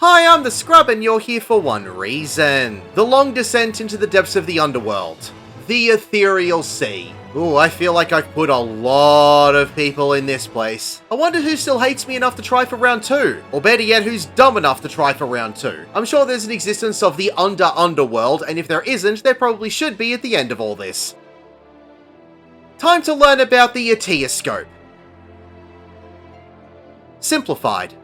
Hi, I'm the Scrub and you're here for one reason. The long descent into the depths of the underworld. The Ethereal Sea. Ooh, I feel like I've put a lot of people in this place. I wonder who still hates me enough to try for round 2. Or better yet, who's dumb enough to try for round 2. I'm sure there's an existence of the underworld, and if there isn't, there probably should be at the end of all this. Time to learn about the Aitiascope. Simplified.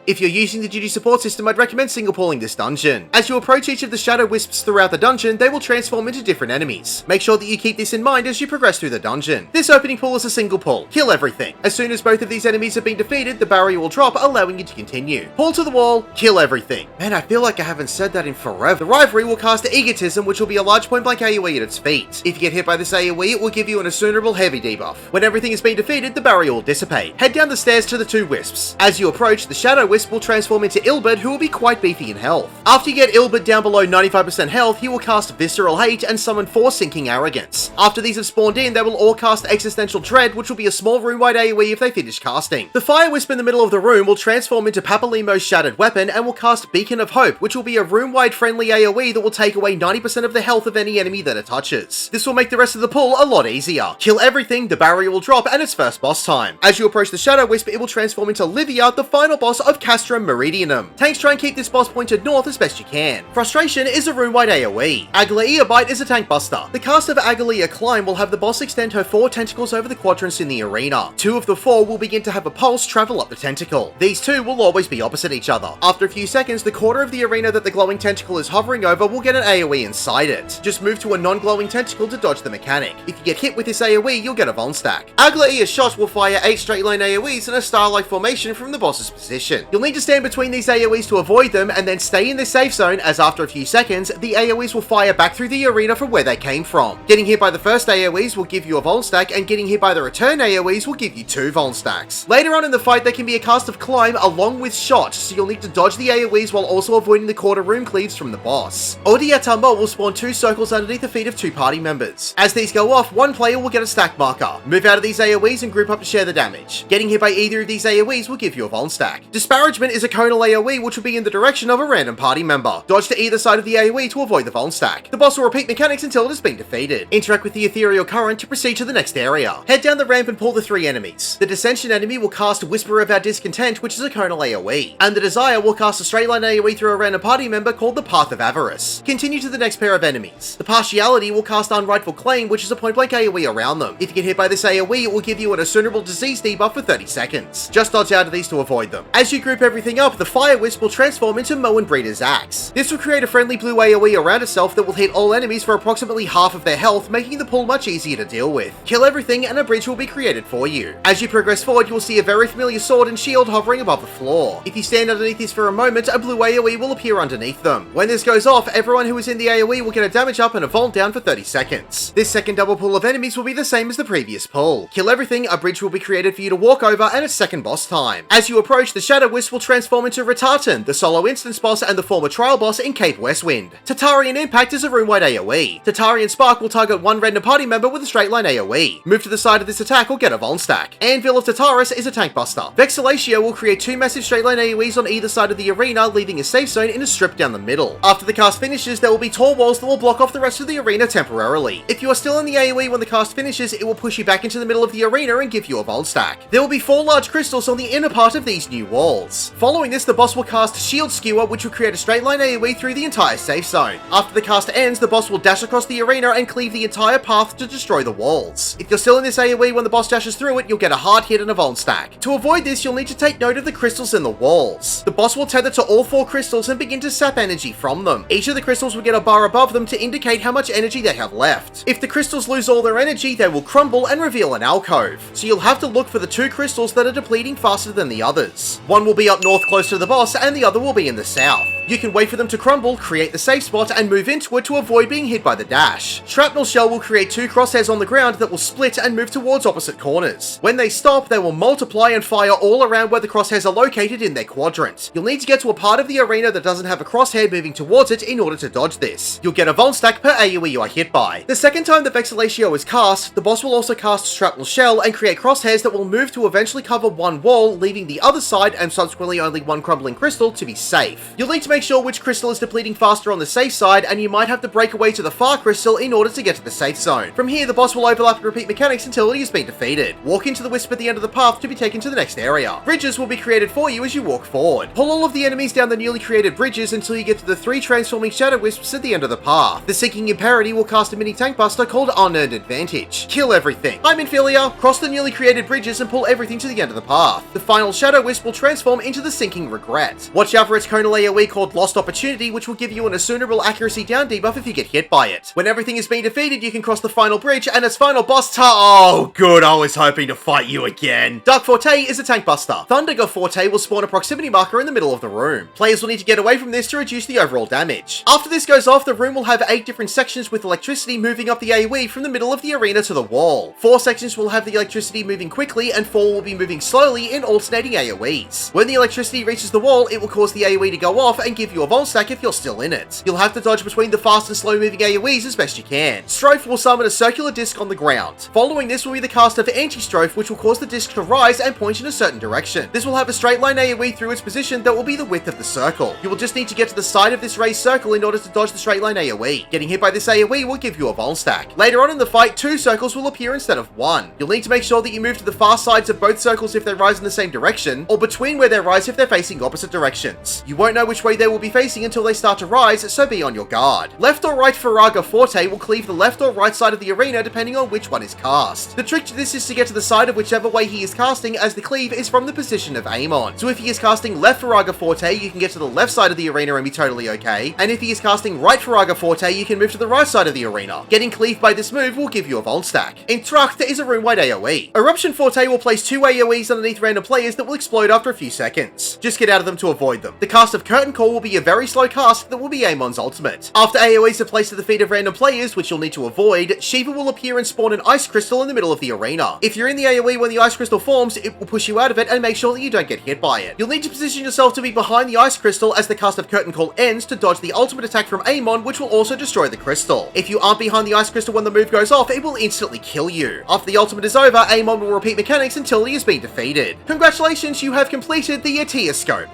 If you're using the duty support system, I'd recommend single pulling this dungeon. As you approach each of the shadow wisps throughout the dungeon, they will transform into different enemies. Make sure that you keep this in mind as you progress through the dungeon. This opening pull is a single pull. Kill everything. As soon as both of these enemies have been defeated, the barrier will drop, allowing you to continue. Pull to the wall, kill everything. Man, I feel like I haven't said that in forever. The rivalry will cast Egotism, which will be a large point blank AoE at its feet. If you get hit by this AoE, it will give you an Assunerable heavy debuff. When everything has been defeated, the barrier will dissipate. Head down the stairs to the two wisps. As you approach, the shadow wisp will transform into Ilbert, who will be quite beefy in health. After you get Ilbert down below 95% health, he will cast Visceral Hate and summon 4 Sinking Arrogance. After these have spawned in, they will all cast Existential Dread, which will be a small room-wide AoE if they finish casting. The Fire Wisp in the middle of the room will transform into Papalimo's Shattered Weapon and will cast Beacon of Hope, which will be a room-wide friendly AoE that will take away 90% of the health of any enemy that it touches. This will make the rest of the pull a lot easier. Kill everything, the barrier will drop, and it's first boss time. As you approach the Shadow Wisp, it will transform into Livia, the final boss of Castrum Meridianum. Tanks try and keep this boss pointed north as best you can. Frustration is a room-wide AoE. Agalaia Bite is a tank buster. The cast of Agalaia Climb will have the boss extend her 4 tentacles over the quadrants in the arena. 2 of the 4 will begin to have a pulse travel up the tentacle. These 2 will always be opposite each other. After a few seconds, the corner of the arena that the glowing tentacle is hovering over will get an AoE inside it. Just move to a non-glowing tentacle to dodge the mechanic. If you get hit with this AoE, you'll get a Von stack. Agalaia's shot will fire 8 straight line AoEs in a star-like formation from the boss's position. You'll need to stand between these AoEs to avoid them and then stay in the safe zone, as after a few seconds, the AoEs will fire back through the arena from where they came from. Getting hit by the first AoEs will give you a Von stack, and getting hit by the return AoEs will give you 2 Von stacks. Later on in the fight, there can be a cast of Climb along with Shot, so you'll need to dodge the AoEs while also avoiding the quarter room cleaves from the boss. Odiatamo will spawn 2 circles underneath the feet of 2 party members. As these go off, one player will get a stack marker. Move out of these AoEs and group up to share the damage. Getting hit by either of these AoEs will give you a Von stack. Disparagement is a conal AoE which will be in the direction of a random party member. Dodge to either side of the AoE to avoid the Von stack. The boss will repeat mechanics until it has been defeated. Interact with the Ethereal Current to proceed to the next area. Head down the ramp and pull the 3 enemies. The Dissension enemy will cast Whisper of Our Discontent, which is a conal AoE. And the Desire will cast a straight line AoE through a random party member called the Path of Avarice. Continue to the next pair of enemies. The Partiality will cast Unrightful Claim, which is a point blank AoE around them. If you get hit by this AoE, it will give you an Assunerable Disease debuff for 30 seconds. Just dodge out of these to avoid them. As you group everything up, the Fire Wisp will transform into Moen Breeder's Axe. This will create a friendly blue AoE around itself that will hit all enemies for approximately half of their health, making the pull much easier to deal with. Kill everything and a bridge will be created for you. As you progress forward, you will see a very familiar sword and shield hovering above the floor. If you stand underneath this for a moment, a blue AoE will appear underneath them. When this goes off, everyone who is in the AoE will get a damage up and a vault down for 30 seconds. This second double pull of enemies will be the same as the previous pull. Kill everything, a bridge will be created for you to walk over, and it's second boss time. As you approach, the Shadow Wisp will transform into Rattatan, the solo instance boss and the former trial boss in Cape Westwind. Tatarian Impact is a room-wide AoE. Tatarian Spark will target one random party member with a straight line AoE. Move to the side of this attack or get a Von stack. Anvil of Tataris is a tank buster. Vexillatio will create 2 massive straight line AoEs on either side of the arena, leaving a safe zone in a strip down the middle. After the cast finishes, there will be tall walls that will block off the rest of the arena temporarily. If you are still in the AoE when the cast finishes, it will push you back into the middle of the arena and give you a Von stack. There will be 4 large crystals on the inner part of these new walls. Following this, the boss will cast Shield Skewer, which will create a straight line AoE through the entire safe zone. After the cast ends, the boss will dash across the arena and cleave the entire path to destroy the walls. If you're still in this AoE when the boss dashes through it, you'll get a hard hit and a Von stack. To avoid this, you'll need to take note of the crystals in the walls. The boss will tether to all 4 crystals and begin to sap energy from them. Each of the crystals will get a bar above them to indicate how much energy they have left. If the crystals lose all their energy, they will crumble and reveal an alcove. So you'll have to look for the 2 crystals that are depleting faster than the others. One will be up north close to the boss and the other will be in the south. You can wait for them to crumble, create the safe spot, and move into it to avoid being hit by the dash. Shrapnel Shell will create 2 crosshairs on the ground that will split and move towards opposite corners. When they stop, they will multiply and fire all around where the crosshairs are located in their quadrant. You'll need to get to a part of the arena that doesn't have a crosshair moving towards it in order to dodge this. You'll get a Vol stack per AoE you are hit by. The second time the Vexillatio is cast, the boss will also cast Shrapnel Shell and create crosshairs that will move to eventually cover one wall, leaving the other side and subsequently only one crumbling crystal to be safe. You'll need to make sure which crystal is depleting faster on the safe side, and you might have to break away to the far crystal in order to get to the safe zone. From here, the boss will overlap and repeat mechanics until it has been defeated. Walk into the Wisp at the end of the path to be taken to the next area. Bridges will be created for you as you walk forward. Pull all of the enemies down the newly created bridges until you get to the 3 transforming Shadow Wisps at the end of the path. The Sinking Imperity will cast a mini tank buster called Unearned Advantage. Kill everything. I'm Infilia, cross the newly created bridges and pull everything to the end of the path. The final Shadow Wisp will transform into the Sinking Regret. Watch out for its conal AoE called Lost Opportunity, which will give you an Assunerable accuracy down debuff if you get hit by it. When everything has been defeated, you can cross the final bridge, and its final boss oh good, I was hoping to fight you again. Dark Forte is a tank buster. Thunderger Forte will spawn a proximity marker in the middle of the room. Players will need to get away from this to reduce the overall damage. After this goes off, the room will have 8 different sections with electricity moving up the AoE from the middle of the arena to the wall. 4 sections will have the electricity moving quickly, and 4 will be moving slowly in alternating AoEs. When the electricity reaches the wall, it will cause the AoE to go off and give you a Vol stack if you're still in it. You'll have to dodge between the fast and slow moving AoEs as best you can. Strophe will summon a circular disc on the ground. Following this will be the cast of Anti-Strophe, which will cause the disc to rise and point in a certain direction. This will have a straight line AoE through its position that will be the width of the circle. You will just need to get to the side of this raised circle in order to dodge the straight line AoE. Getting hit by this AoE will give you a Vol stack. Later on in the fight, 2 circles will appear instead of 1. You'll need to make sure that you move to the far sides of both circles if they rise in the same direction, or between where they rise if they're facing opposite directions. You won't know which way they will be facing until they start to rise, so be on your guard. Left or right Faraga Forte will cleave the left or right side of the arena depending on which one is cast. The trick to this is to get to the side of whichever way he is casting, as the cleave is from the position of aim on. So if he is casting left Faraga Forte, you can get to the left side of the arena and be totally okay, and if he is casting right Faraga Forte, you can move to the right side of the arena. Getting cleaved by this move will give you a Vol stack. In Truck, there is a room-wide AoE. Eruption Forte will place 2 AoEs underneath random players that will explode after a few seconds. Just get out of them to avoid them. The cast of Curtain Call will be a very slow cast that will be Amon's ultimate. After AoEs are placed at the feet of random players, which you'll need to avoid, Shiva will appear and spawn an ice crystal in the middle of the arena. If you're in the AoE when the ice crystal forms, it will push you out of it and make sure that you don't get hit by it. You'll need to position yourself to be behind the ice crystal as the cast of Curtain Call ends to dodge the ultimate attack from Amon, which will also destroy the crystal. If you aren't behind the ice crystal when the move goes off, it will instantly kill you. After the ultimate is over, Amon will repeat mechanics until he has been defeated. Congratulations, you have completed the Aitiascope.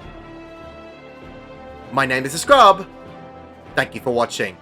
My name is a Scrub. Thank you for watching.